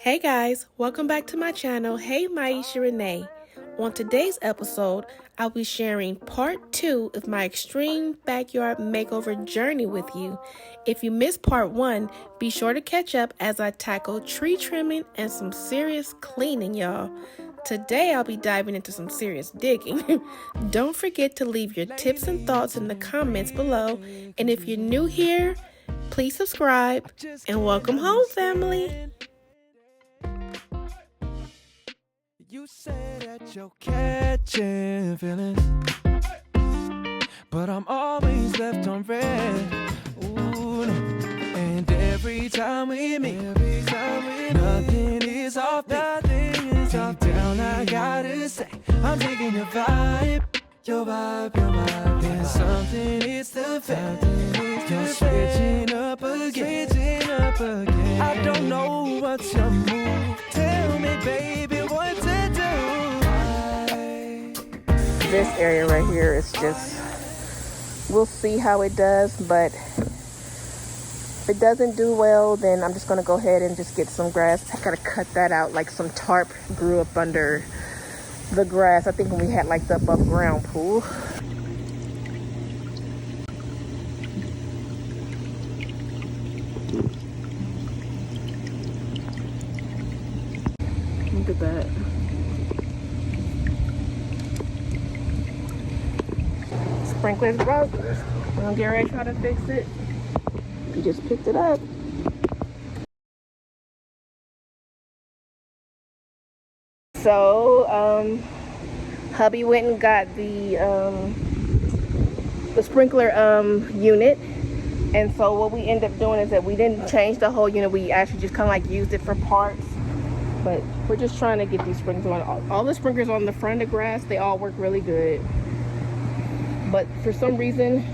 Hey guys, welcome back to my channel. Hey Myishia Renee. On today's episode, I'll be sharing part 2 of my extreme backyard makeover journey with you. If you missed part 1, be sure to catch up as I tackle tree trimming and some serious cleaning, y'all. Today I'll be diving into some serious digging. Don't forget to leave your tips and thoughts in the comments below. And if you're new here, please subscribe and welcome home, family. You say that you're catching feelings, but I'm always left on red. Ooh, no. And every time we meet, nothing is off, Deep down, I gotta say, I'm digging your vibe. There's something, it's the fact. You're switching up again. I don't know what's your move. Tell me, baby, what to do. This area right here is just, we'll see how it does, but if it doesn't do well, then I'm just gonna go ahead and just get some grass. I gotta cut that out, like some tarp grew up under the grass. I think when we had like the above ground pool. Look at that. Sprinkler's broke. I'm gonna get ready to try to fix it. You just picked it up. So, hubby went and got the sprinkler unit. And so what we ended up doing is that we didn't change the whole unit. We actually just kind of like used it for parts. But we're just trying to get these sprinklers on. All the sprinklers on the front of the grass, they all work really good. But for some reason,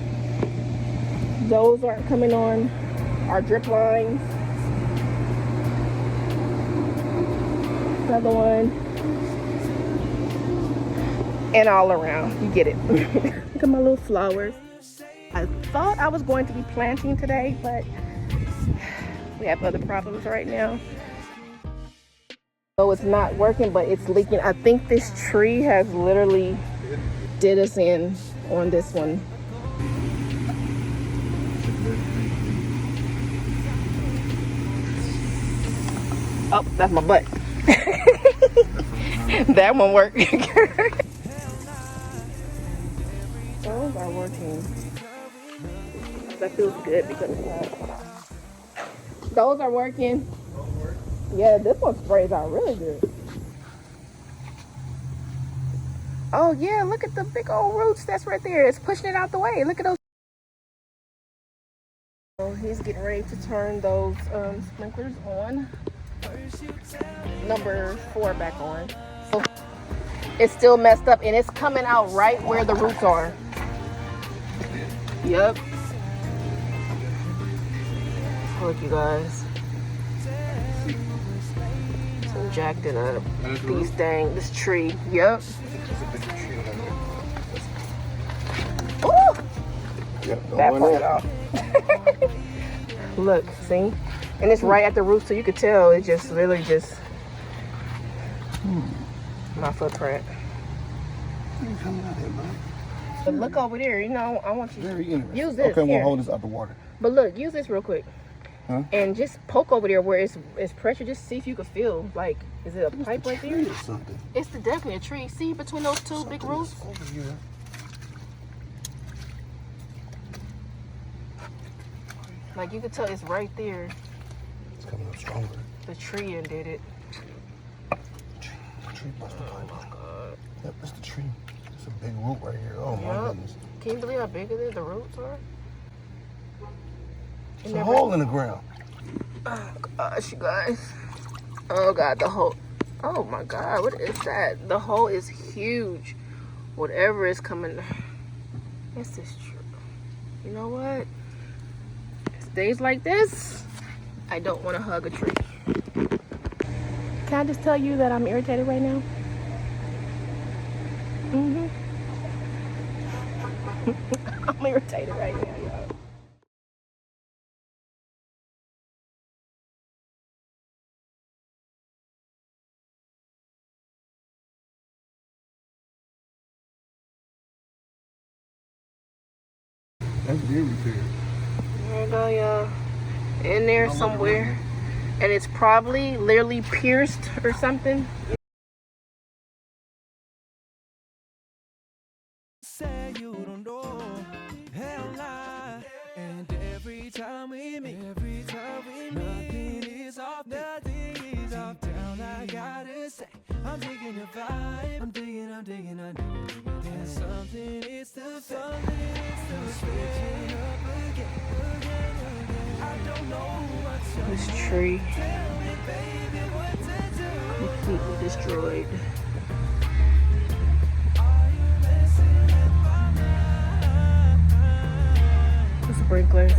those aren't coming on our drip lines. Another one. And all around. You get it. Look at my little flowers. I thought I was going to be planting today, but we have other problems right now. So it's not working, but it's leaking. I think this tree has literally did us in on this one. Oh, that's my butt. That one worked. Those are working. That feels good because those are working. Yeah, this one sprays out really good. Oh yeah, look at the big old roots that's right there. It's pushing it out the way. Look at those. So he's getting ready to turn those sprinklers on. Number 4 back on. So it's still messed up and it's coming out right where the roots are. Yep. Look, you guys. So jacked it up. These dang, this tree. Yep. Ooh! Yep, That part off. Look, see? And it's right at the root, so you could tell it just really just my footprint. But look over there, you know, I want you to use this. Okay, here. we'll hold this out the water. But look, use this real quick. Huh? And just poke over there where it's pressure. Just see if you can feel, like, is it a pipe right there? Or something. It's definitely a tree. See between those two big roots? Over here. Like, you can tell it's right there. It's coming up stronger. The tree and did it. The tree busted pipe. Yep, that's the tree. It's a big root right here. Oh my goodness. Can you believe how big it is, the roots are? It's a hole in the ground. Oh gosh, you guys. Oh god, the hole. Oh my god, what is that? The hole is huge. Whatever is coming. This is true. You know what? It's days like this, I don't want to hug a tree. Can I just tell you that I'm irritated right now? I'm irritated right now, y'all. That's been repaired. There you go, y'all. In there somewhere. And it's probably literally pierced or something. Say you don't know, hell nah. And every time we meet, nothing is off, down, I gotta say, I'm digging your vibe, I'm digging. And something is the switching up again. I don't know what's up. This tree Tell me, baby, what to do. completely destroyed. The sprinklers.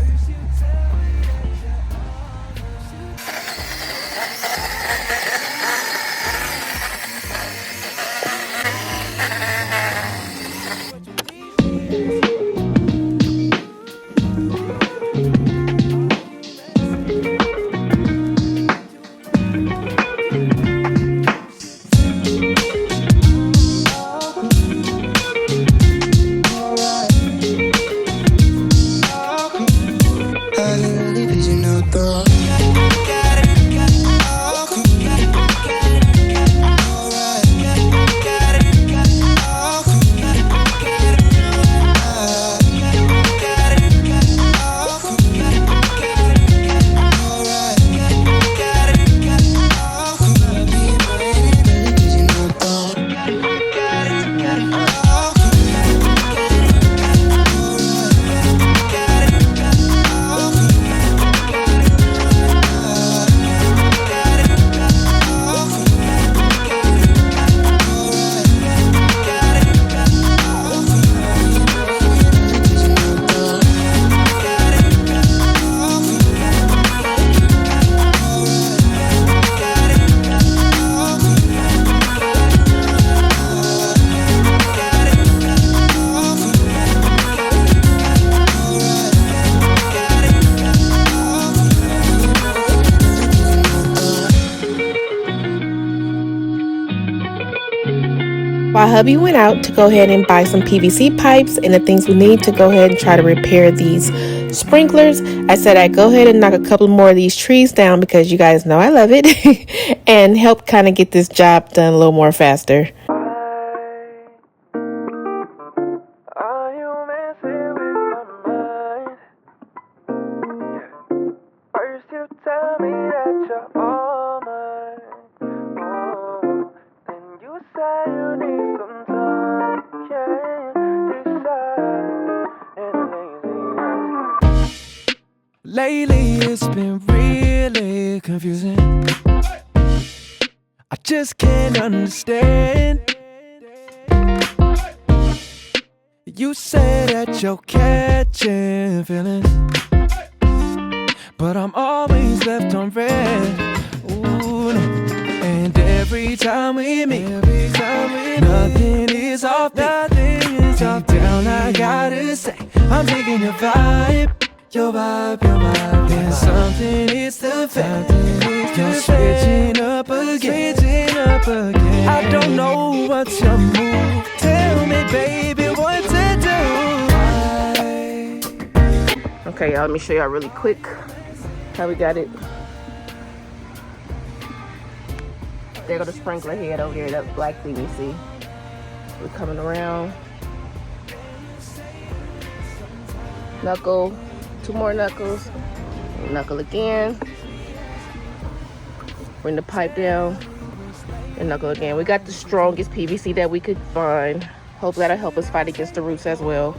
While hubby went out to go ahead and buy some PVC pipes and the things we need to go ahead and try to repair these sprinklers, I said I'd go ahead and knock a couple more of these trees down because you guys know I love it and help kind of get this job done a little more faster. Are you messing with my mind? First you tell me that you're all mine. Oh, then you say you need some time. Can't decide. And lately it's been really confusing. I just can't understand. You say that you're catching feelings, but I'm always left on red. Ooh, no. And every time we meet, nothing is off, Deep down, I gotta say, I'm digging your vibe. There's something, it's the fact you're switching up again. I don't know what's your move. Tell me, baby, what to do. Okay, y'all, let me show y'all really quick how we got it. There go the sprinkler head over there, that black thing you see. We're coming around. Knuckle, 2 more knuckles. Knuckle again. Bring the pipe down. And knuckle again. We got the strongest PVC that we could find. Hopefully that'll help us fight against the roots as well.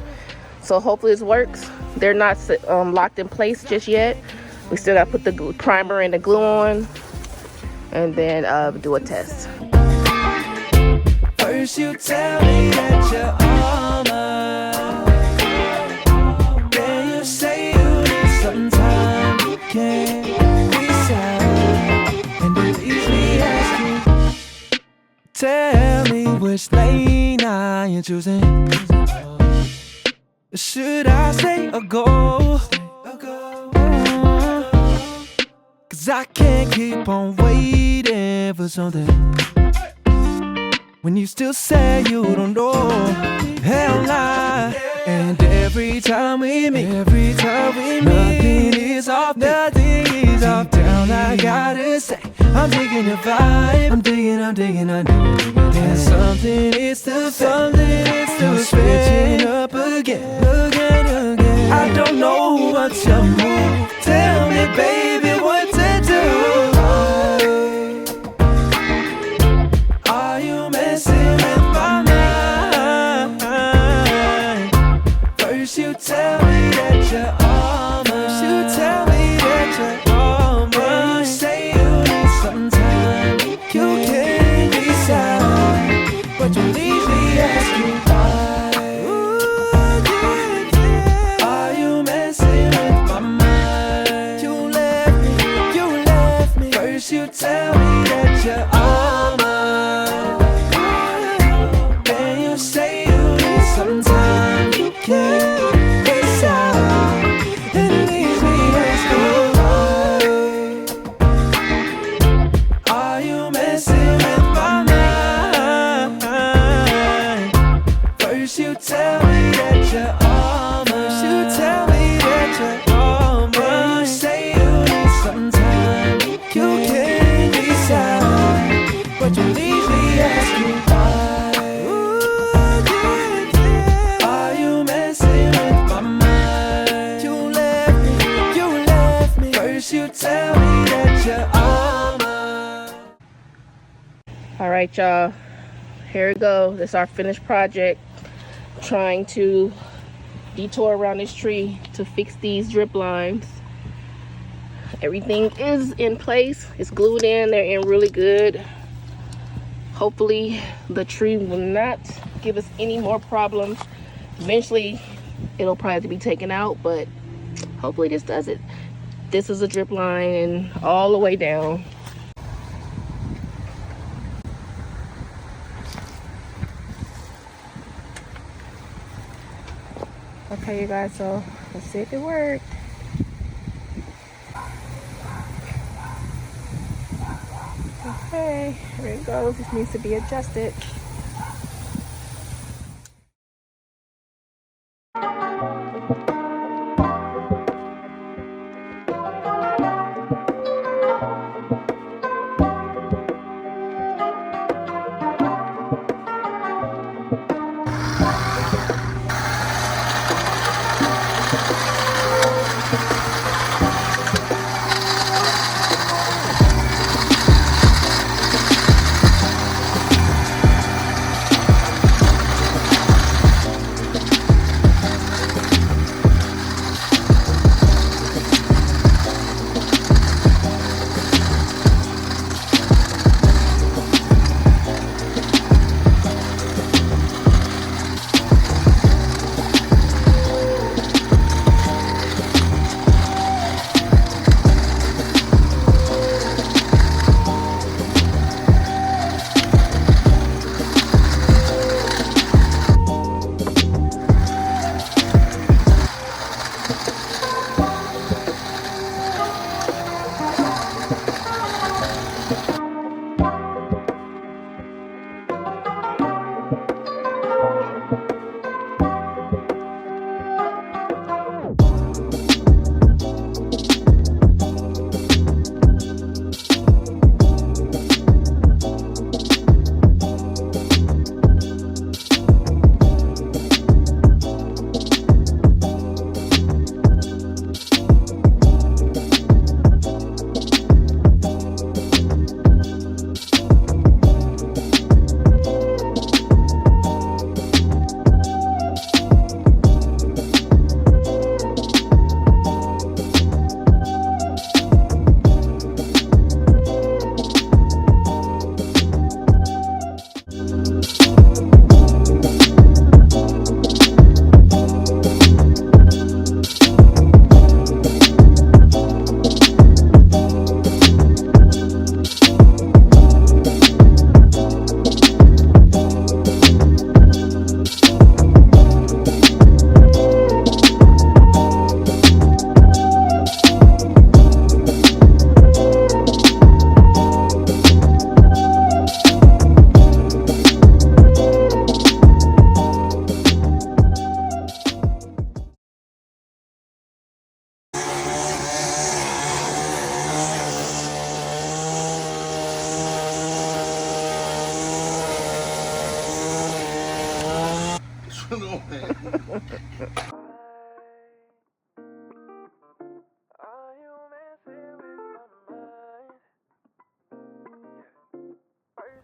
So hopefully this works. They're not locked in place just yet. We still got to put the primer and the glue on. And then do a test. First you tell me that you're all mine. Then you say you need some time. You can't decide. And it leaves me asking, tell me which lane I am choosing. Should I stay or go? Cause I can't keep on waiting for something when you still say you don't know. Hell nah. And every time we meet, nothing is off, Deep down I gotta say, I'm digging your vibe. I'm digging. And something is to switching up again. I don't know what to move. Tell me, baby, what to do. Are you messing with my mind? First you tell me that you're all mine. Then you say you need some time. You can't decide, but you leave me asking why. Are you messing with my mind? You left me. First you tell me that you're all mine. Then you say you need some time. You can't decide, and leave me asking why. Are you messing with my mind? First you tell me that you're all mine. Then you say you need some time. You can't decide, but you leave me asking why. Are you messing with my mind? You left me. First you tell me that you're all mine. All right, y'all. Here we go. This is our finished project. Trying to detour around this tree to fix these drip lines. Everything is in place. It's glued in. They're in really good. Hopefully the tree will not give us any more problems. Eventually it'll probably have to be taken out, but hopefully this does it. This is a drip line and all the way down. Okay, you guys, so let's see if it worked. Okay, here it goes. This needs to be adjusted.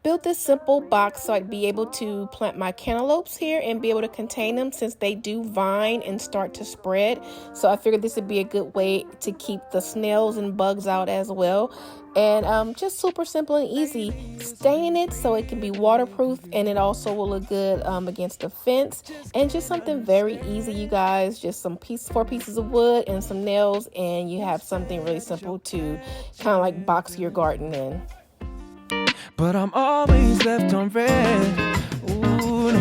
Built this simple box so I'd be able to plant my cantaloupes here and be able to contain them since they do vine and start to spread. So I figured this would be a good way to keep the snails and bugs out as well. And just super simple and easy. Staining it so it can be waterproof and it also will look good against the fence. And just something very easy, you guys. Just four pieces of wood and some nails, and you have something really simple to kind of like box your garden in. But I'm always left on red. Ooh, no.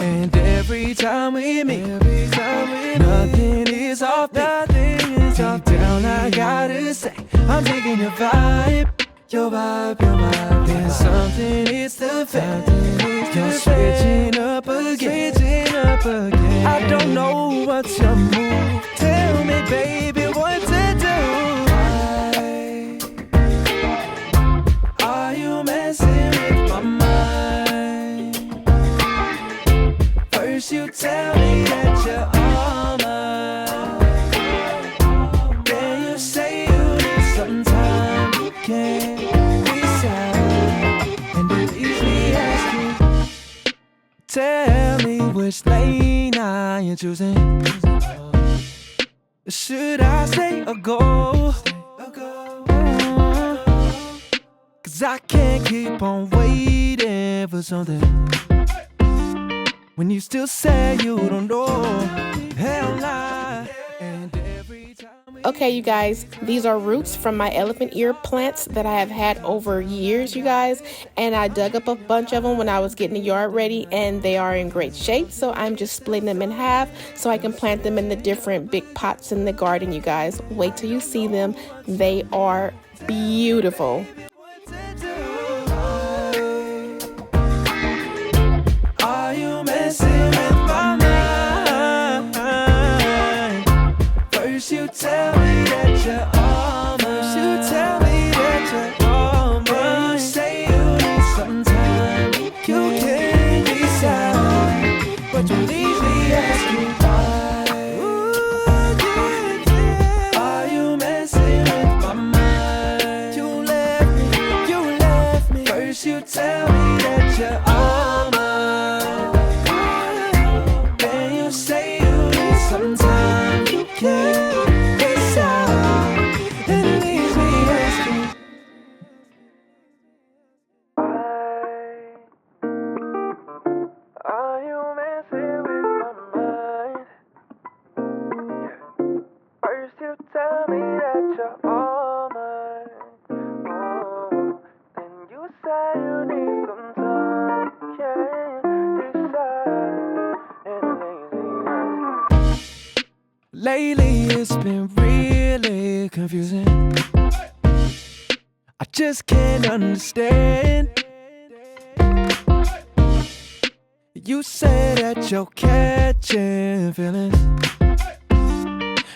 And every time we meet, nothing is off, nothing is off. Deep down, I gotta say, I'm digging your vibe, your vibe, your vibe. There's something, it's the fact, you're switching up again. I don't know what's your move. Tell me, baby, what to do. Are you messing with my mind? First you tell me that you're all mine, then you say you need some time. You can't decide, and it leaves me asking, tell me which lane I am choosing. Should I stay or go? Cause I can't keep on waiting for something when you still say you don't know. Hell nah. And every time Okay, you guys, these are roots from my elephant ear plants that I have had over years, you guys, and I dug up a bunch of them when I was getting the yard ready, and they are in great shape, so I'm just splitting them in half so I can plant them in the different big pots in the garden, you guys. Wait till you see them. They are beautiful. are you messing with my mind? First you tell me that you're all mine. First you tell me that you're all mine. Then you say you need some time. You can't decide, but you leave me asking why. Are you messing with my mind? You left me. First you tell me that you're all mine, then you say you need some time. You can't decide, and it leaves me asking, are you messing with my mind? First you tell me that you're all mine, then you say you need some time. You can't decide, and it leaves me asking. Lately it's been really confusing. I just can't understand. You say that you're catching feelings,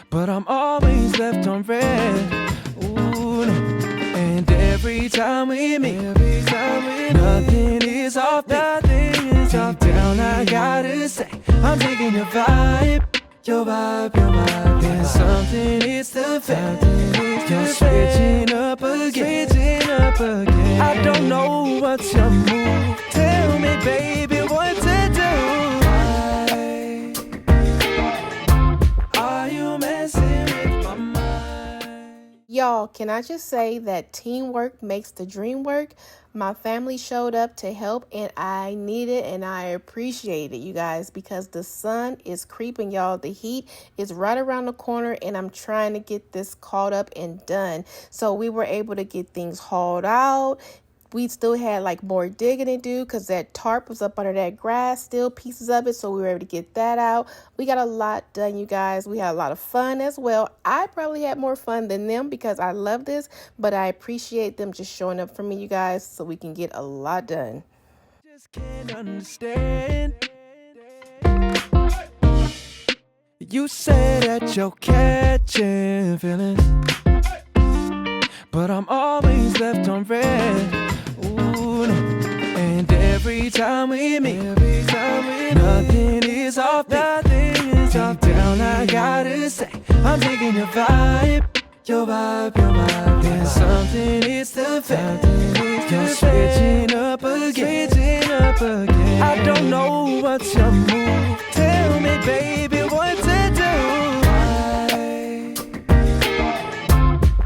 but I'm always left on red. Ooh, no. And every time we meet, nothing is off, nothing is off. Deep down, I gotta say, I'm digging your vibe, your vibe, your vibe. There's something, it's the fact, you're switching up again. I don't know what's your move. Tell me, baby, what to do. Are you messing with my mind? Y'all, can I just say that teamwork makes the dream work? My family showed up to help, and I need it, and I appreciate it, you guys, because the sun is creeping, y'all. The heat is right around the corner, and I'm trying to get this caught up and done. So we were able to get things hauled out. We still had like more digging to do because that tarp was up under that grass, still pieces of it, so we were able to get that out. We got a lot done, you guys. We had a lot of fun as well. I probably had more fun than them because I love this, but I appreciate them just showing up for me, you guys, so we can get a lot done. Just can't understand. You say that you're catching feelings, but I'm always left on red. Ooh, no. And every time we meet, nothing is off beat. Deep down I gotta say, I'm digging your vibe. Your vibe, your vibe. There's something, it's the fact. You're switching up again. I don't know what's your move. Tell me, baby, what to do.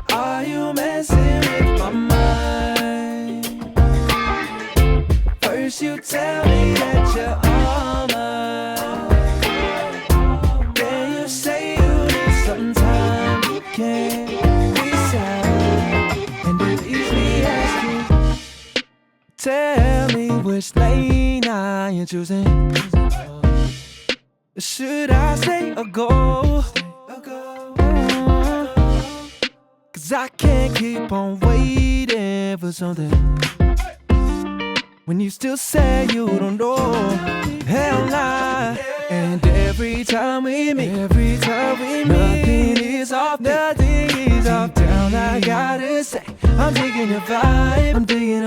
Why are you messing with my mind? First you tell me that you're all mine, then you say you need some time. You can't decide, and it leaves me asking, tell me which lane I am choosing. Should I stay or go? Cause I can't keep on waiting for something when you still say you don't know. Hell nah. And every time we meet, nothing is off beat. Deep down I gotta say, I'm digging your vibe. I'm digging.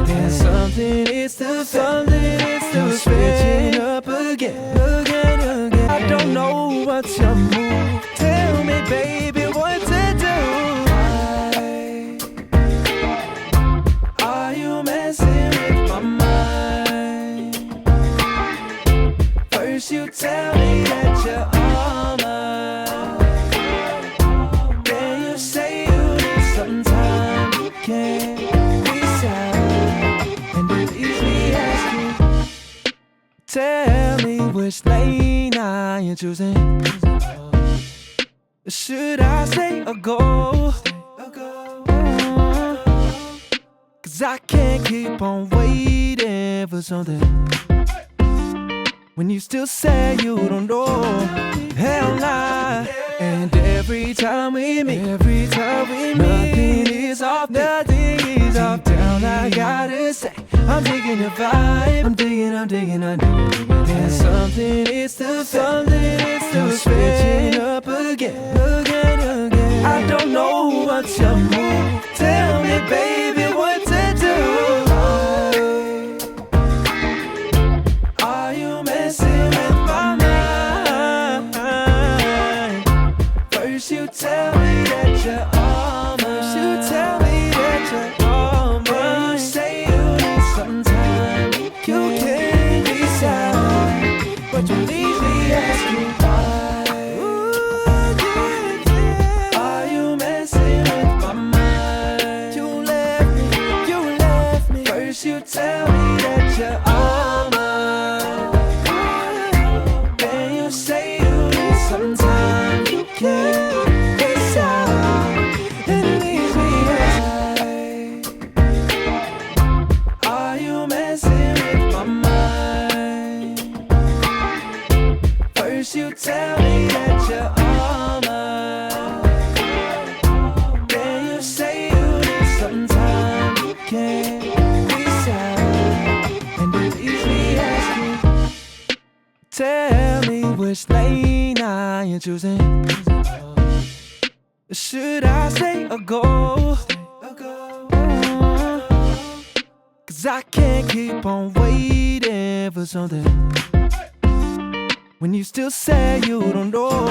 There's something, it's the fact. You're switching up again. I don't know what's your move. Tell me, baby, what to do. Why are you messing with my mind? First you tell me that you're all mine, then you say you need some time. You can't decide, and it leaves me asking, tell me which lane I am choosing. Should I stay or go? Cause I can't keep on waiting for something when you still say you don't know. Hell nah. And every time we meet, nothing is off beat. Deep down I gotta say, I'm digging your vibe. I'm digging. There's something, it's the fact. You're switching up again. I don't know what's your move. Tell me, baby, what to do. Why are you messing with my mind? First you tell me that you're all mine. Then you say you need some time. You can't decide, but you leave me asking why. Are you messing with my mind? You left me. First you tell me that you're all mine, then you say you need some time. You can't decide, and it leaves me asking, are you messing with my mind? First you tell me that you're all mine, then you say you need some time. You can't decide, and it leaves me asking, tell me which lane I am choosing. Should I stay or go? Cause I can't keep on waiting for something when you still say you don't know.